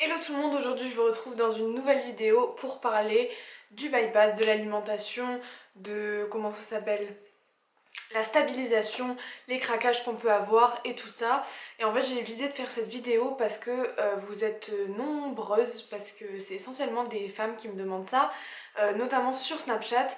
Hello tout le monde, aujourd'hui je vous retrouve dans une nouvelle vidéo pour parler du bypass, de l'alimentation, de comment ça s'appelle, la stabilisation, les craquages qu'on peut avoir et tout ça. Et en fait j'ai eu l'idée de faire cette vidéo parce que vous êtes nombreuses, parce que c'est essentiellement des femmes qui me demandent ça, notamment sur Snapchat,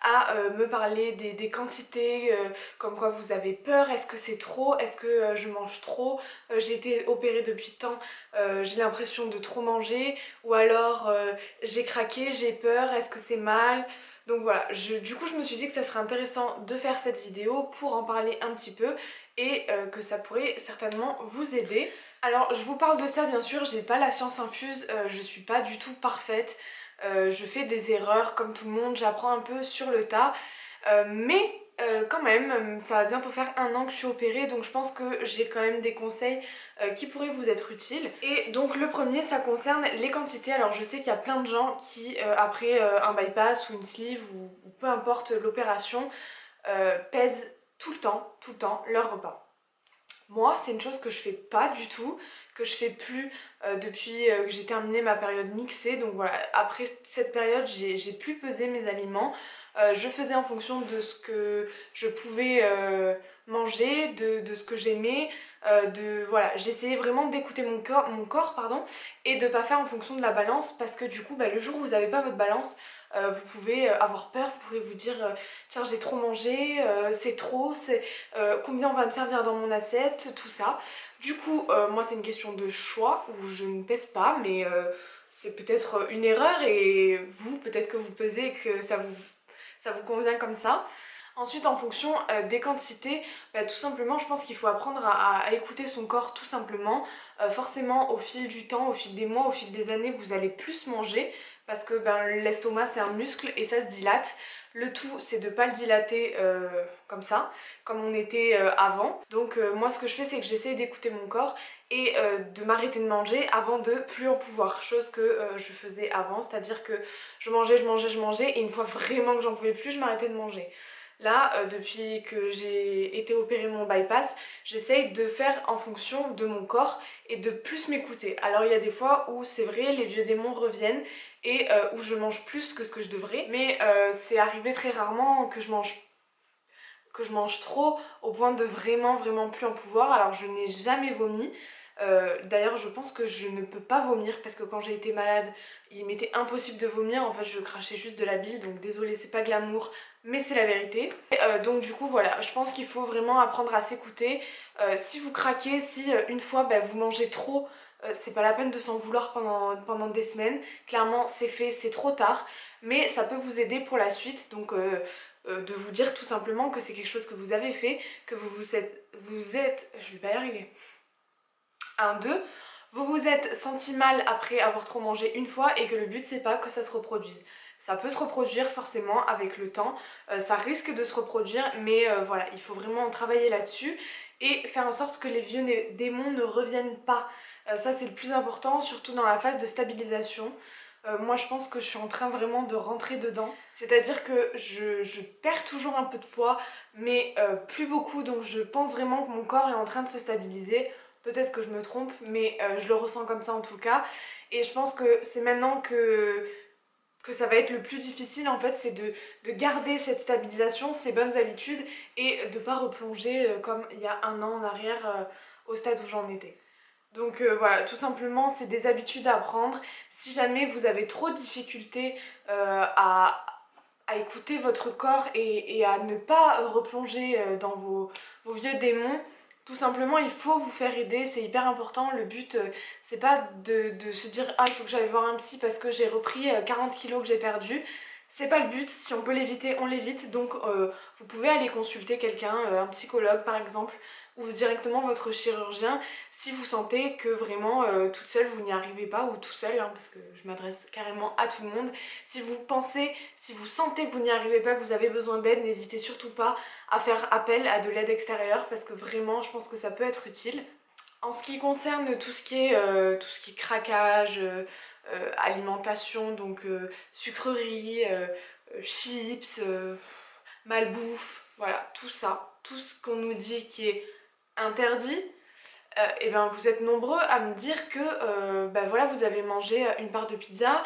à me parler des quantités, comme quoi vous avez peur, est-ce que c'est trop, est-ce que je mange trop, j'ai été opérée depuis tant, j'ai l'impression de trop manger, ou alors j'ai craqué, j'ai peur, est-ce que c'est mal. Donc voilà, du coup je me suis dit que ça serait intéressant de faire cette vidéo pour en parler un petit peu et que ça pourrait certainement vous aider. Alors je vous parle de ça bien sûr, j'ai pas la science infuse, je suis pas du tout parfaite, je fais des erreurs comme tout le monde, j'apprends un peu sur le tas, mais quand même, ça va bientôt faire 1 an que je suis opérée, donc je pense que j'ai quand même des conseils qui pourraient vous être utiles. Et donc le premier, ça concerne les quantités. Alors je sais qu'il y a plein de gens qui, après un bypass ou une sleeve ou peu importe l'opération, pèsent tout le temps leur repas. Moi, c'est une chose que je fais pas du tout, que je fais plus depuis que j'ai terminé ma période mixée. Donc voilà, après cette période, j'ai plus pesé mes aliments. Je faisais en fonction de ce que je pouvais manger, de ce que j'aimais. Voilà, j'essayais vraiment d'écouter mon corps pardon, et de pas faire en fonction de la balance parce que du coup, le jour où vous n'avez pas votre balance, vous pouvez avoir peur, vous pouvez vous dire tiens j'ai trop mangé, c'est trop, combien on va me servir dans mon assiette, tout ça. Du coup, moi c'est une question de choix où je ne pèse pas, mais c'est peut-être une erreur et vous, peut-être que vous pesez et que ça vous convient comme ça. Ensuite, en fonction des quantités, tout simplement, je pense qu'il faut apprendre à écouter son corps tout simplement. Forcément, au fil du temps, au fil des mois, au fil des années, vous allez plus manger parce que l'estomac, c'est un muscle et ça se dilate. Le tout, c'est de ne pas le dilater comme ça, comme on était avant. Donc moi, ce que je fais, c'est que j'essaie d'écouter mon corps et de m'arrêter de manger avant de plus en pouvoir. Chose que je faisais avant, c'est-à-dire que je mangeais et une fois vraiment que j'en pouvais plus, je m'arrêtais de manger. Là, depuis que j'ai été opérée de mon bypass, j'essaye de faire en fonction de mon corps et de plus m'écouter. Alors il y a des fois où c'est vrai, les vieux démons reviennent et où je mange plus que ce que je devrais, mais c'est arrivé très rarement que je mange trop au point de vraiment plus en pouvoir. Alors je n'ai jamais vomi. D'ailleurs je pense que je ne peux pas vomir parce que quand j'ai été malade il m'était impossible de vomir, en fait je crachais juste de la bile, donc désolée c'est pas glamour mais c'est la vérité. Et, donc du coup voilà, je pense qu'il faut vraiment apprendre à s'écouter. Si vous craquez, si une fois vous mangez trop, c'est pas la peine de s'en vouloir pendant des semaines, clairement c'est fait, c'est trop tard, mais ça peut vous aider pour la suite, donc de vous dire tout simplement que c'est quelque chose que vous avez fait, que je vais pas y arriver, 1, 2, vous vous êtes senti mal après avoir trop mangé une fois et que le but c'est pas que ça se reproduise. Ça peut se reproduire forcément avec le temps, ça risque de se reproduire, mais voilà, il faut vraiment travailler là-dessus et faire en sorte que les vieux démons ne reviennent pas. Ça c'est le plus important, surtout dans la phase de stabilisation. Moi je pense que je suis en train vraiment de rentrer dedans, c'est-à-dire que je perds toujours un peu de poids, mais plus beaucoup, donc je pense vraiment que mon corps est en train de se stabiliser. Peut-être que je me trompe, mais je le ressens comme ça en tout cas. Et je pense que c'est maintenant que ça va être le plus difficile en fait, c'est de garder cette stabilisation, ces bonnes habitudes et de ne pas replonger comme il y a 1 an en arrière au stade où j'en étais. Donc voilà, tout simplement c'est des habitudes à prendre. Si jamais vous avez trop de difficultés à écouter votre corps et à ne pas replonger dans vos vieux démons, tout simplement il faut vous faire aider, c'est hyper important. Le but c'est pas de se dire ah il faut que j'aille voir un psy parce que j'ai repris 40 kilos que j'ai perdu. C'est pas le but, si on peut l'éviter, on l'évite, donc vous pouvez aller consulter quelqu'un, un psychologue par exemple, ou directement votre chirurgien si vous sentez que vraiment toute seule vous n'y arrivez pas, ou tout seul, hein, parce que je m'adresse carrément à tout le monde. Si vous pensez, si vous sentez que vous n'y arrivez pas, que vous avez besoin d'aide, n'hésitez surtout pas à faire appel à de l'aide extérieure parce que vraiment je pense que ça peut être utile. En ce qui concerne tout ce qui est craquage, alimentation, donc sucreries, chips, malbouffe, voilà, tout ça, tout ce qu'on nous dit qui est interdit, et ben vous êtes nombreux à me dire que bah voilà, vous avez mangé une part de pizza,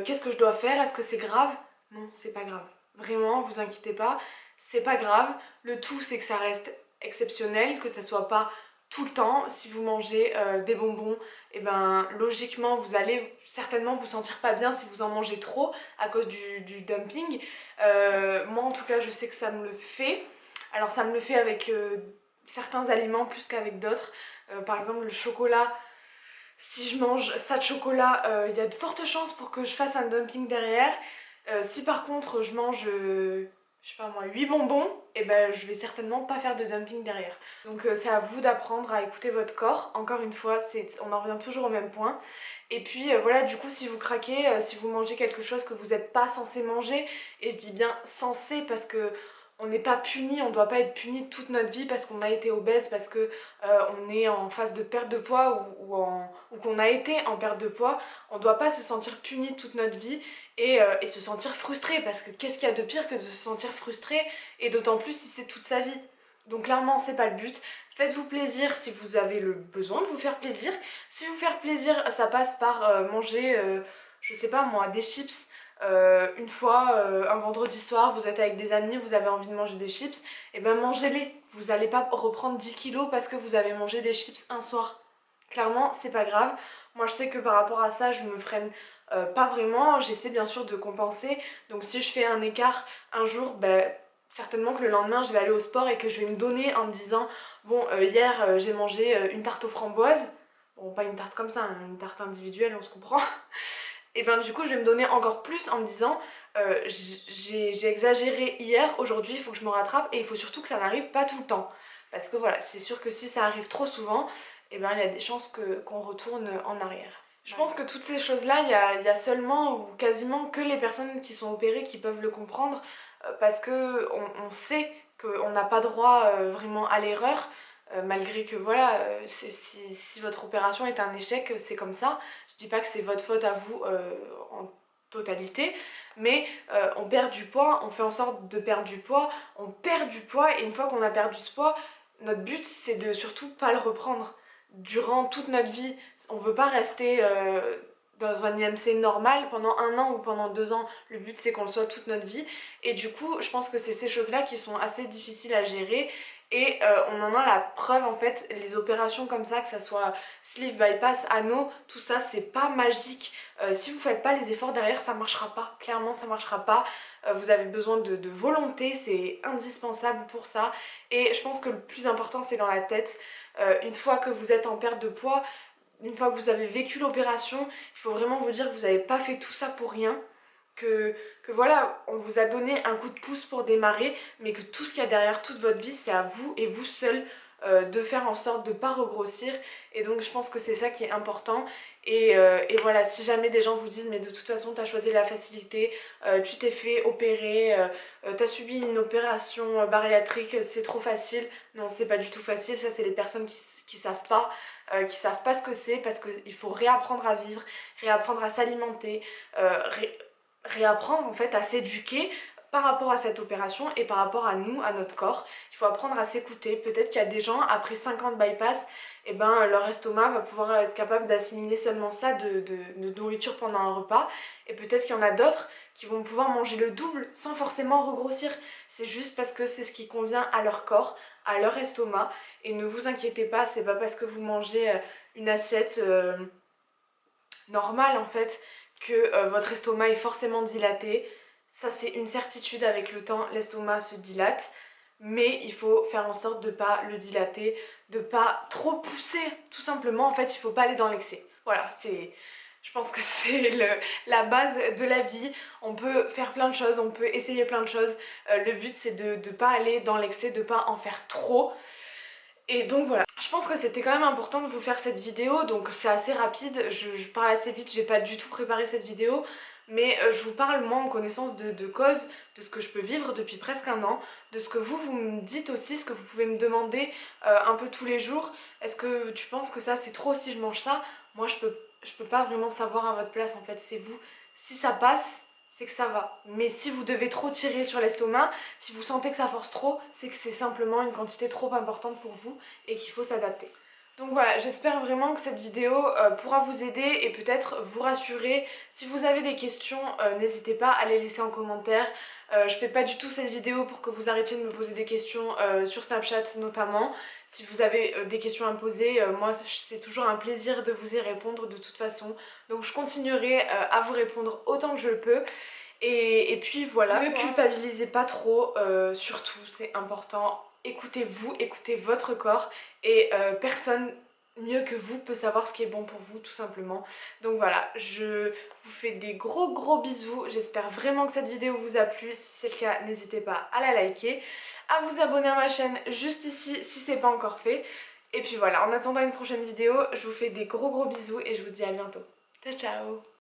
qu'est-ce que je dois faire, est-ce que c'est grave? Non, c'est pas grave. Vraiment, vous inquiétez pas, c'est pas grave. Le tout c'est que ça reste exceptionnel, que ça soit pas tout le temps. Si vous mangez des bonbons, et ben logiquement vous allez certainement vous sentir pas bien si vous en mangez trop à cause du dumping. Moi en tout cas je sais que ça me le fait. Alors ça me le fait avec certains aliments plus qu'avec d'autres. Par exemple le chocolat, si je mange ça de chocolat, il y a de fortes chances pour que je fasse un dumping derrière. Si par contre je mange, je sais pas moi, 8 bonbons, et ben je vais certainement pas faire de dumping derrière. Donc c'est à vous d'apprendre à écouter votre corps. Encore une fois, on en revient toujours au même point. Et puis voilà, du coup si vous craquez, si vous mangez quelque chose que vous n'êtes pas censé manger, et je dis bien censé parce que on n'est pas puni, on ne doit pas être puni toute notre vie parce qu'on a été obèse, parce que on est en phase de perte de poids ou qu'on a été en perte de poids. On ne doit pas se sentir puni toute notre vie et se sentir frustré, parce que qu'est-ce qu'il y a de pire que de se sentir frustré, et d'autant plus si c'est toute sa vie. Donc clairement c'est pas le but. Faites-vous plaisir si vous avez le besoin de vous faire plaisir. Si vous faire plaisir ça passe par manger, je sais pas moi, des chips. Une fois, un vendredi soir, vous êtes avec des amis, vous avez envie de manger des chips, et ben mangez-les. Vous n'allez pas reprendre 10 kilos parce que vous avez mangé des chips un soir. Clairement, c'est pas grave. Moi, je sais que par rapport à ça, je me freine pas vraiment. J'essaie bien sûr de compenser. Donc si je fais un écart un jour, ben, certainement que le lendemain, je vais aller au sport et que je vais me donner en me disant bon, hier, j'ai mangé une tarte aux framboises. Bon, pas une tarte comme ça, hein, une tarte individuelle, on se comprend. Et ben du coup je vais me donner encore plus en me disant j'ai exagéré hier, aujourd'hui il faut que je me rattrape, et il faut surtout que ça n'arrive pas tout le temps. Parce que voilà, c'est sûr que si ça arrive trop souvent, et ben il y a des chances qu'on retourne en arrière. Je pense que toutes ces choses-là, il y a seulement ou quasiment que les personnes qui sont opérées qui peuvent le comprendre, parce que on sait qu'on n'a pas droit vraiment à l'erreur. Malgré que voilà, si votre opération est un échec, c'est comme ça. Je dis pas que c'est votre faute à vous en totalité, mais on perd du poids, on fait en sorte de perdre du poids, on perd du poids, et une fois qu'on a perdu ce poids, notre but c'est de surtout pas le reprendre durant toute notre vie. On veut pas rester dans un IMC normal pendant 1 an ou pendant 2 ans. Le but c'est qu'on le soit toute notre vie, et du coup je pense que c'est ces choses-là qui sont assez difficiles à gérer. Et on en a la preuve en fait, les opérations comme ça, que ça soit sleeve bypass, anneau, tout ça c'est pas magique. Si vous faites pas les efforts derrière, ça marchera pas, clairement ça marchera pas. Vous avez besoin de volonté, c'est indispensable pour ça. Et je pense que le plus important c'est dans la tête. Une fois que vous êtes en perte de poids, une fois que vous avez vécu l'opération, il faut vraiment vous dire que vous n'avez pas fait tout ça pour rien. Que voilà, on vous a donné un coup de pouce pour démarrer, mais que tout ce qu'il y a derrière toute votre vie, c'est à vous et vous seul de faire en sorte de ne pas regrossir. Et donc je pense que c'est ça qui est important. Et voilà, si jamais des gens vous disent mais de toute façon tu as choisi la facilité, tu t'es fait opérer, tu as subi une opération bariatrique, c'est trop facile. Non, c'est pas du tout facile, ça c'est les personnes qui savent pas ce que c'est, parce qu'il faut réapprendre à vivre, réapprendre à s'alimenter, réapprendre en fait à s'éduquer par rapport à cette opération et par rapport à nous, à notre corps. Il faut apprendre à s'écouter. Peut-être qu'il y a des gens, après 5 ans de bypass, et ben, leur estomac va pouvoir être capable d'assimiler seulement ça de nourriture pendant un repas. Et peut-être qu'il y en a d'autres qui vont pouvoir manger le double sans forcément regrossir. C'est juste parce que c'est ce qui convient à leur corps, à leur estomac. Et ne vous inquiétez pas, c'est pas parce que vous mangez une assiette normale en fait que votre estomac est forcément dilaté. Ça c'est une certitude, avec le temps l'estomac se dilate, mais il faut faire en sorte de ne pas le dilater, de ne pas trop pousser, tout simplement. En fait il ne faut pas aller dans l'excès. Voilà, je pense que c'est la base de la vie. On peut faire plein de choses, on peut essayer plein de choses. Le but c'est de ne pas aller dans l'excès, de ne pas en faire trop. Et donc voilà, je pense que c'était quand même important de vous faire cette vidéo, donc c'est assez rapide, je parle assez vite, j'ai pas du tout préparé cette vidéo, mais je vous parle moi en connaissance de cause, de ce que je peux vivre depuis presque 1 an, de ce que vous me dites aussi, ce que vous pouvez me demander un peu tous les jours. Est-ce que tu penses que ça c'est trop si je mange ça? Moi je peux pas vraiment savoir à votre place en fait, c'est vous. Si ça passe, c'est que ça va. Mais si vous devez trop tirer sur l'estomac, si vous sentez que ça force trop, c'est que c'est simplement une quantité trop importante pour vous et qu'il faut s'adapter. Donc voilà, j'espère vraiment que cette vidéo pourra vous aider et peut-être vous rassurer. Si vous avez des questions, n'hésitez pas à les laisser en commentaire. Je fais pas du tout cette vidéo pour que vous arrêtiez de me poser des questions sur Snapchat notamment. Si vous avez des questions à me poser, moi c'est toujours un plaisir de vous y répondre de toute façon. Donc je continuerai à vous répondre autant que je le peux. Et puis voilà, ne culpabilisez pas trop, surtout c'est important. Écoutez-vous, écoutez votre corps et personne mieux que vous peut savoir ce qui est bon pour vous tout simplement. Donc voilà, je vous fais des gros bisous. J'espère vraiment que cette vidéo vous a plu. Si c'est le cas, n'hésitez pas à la liker, à vous abonner à ma chaîne juste ici si c'est pas encore fait. Et puis voilà, en attendant une prochaine vidéo, je vous fais des gros bisous et je vous dis à bientôt. Ciao ciao.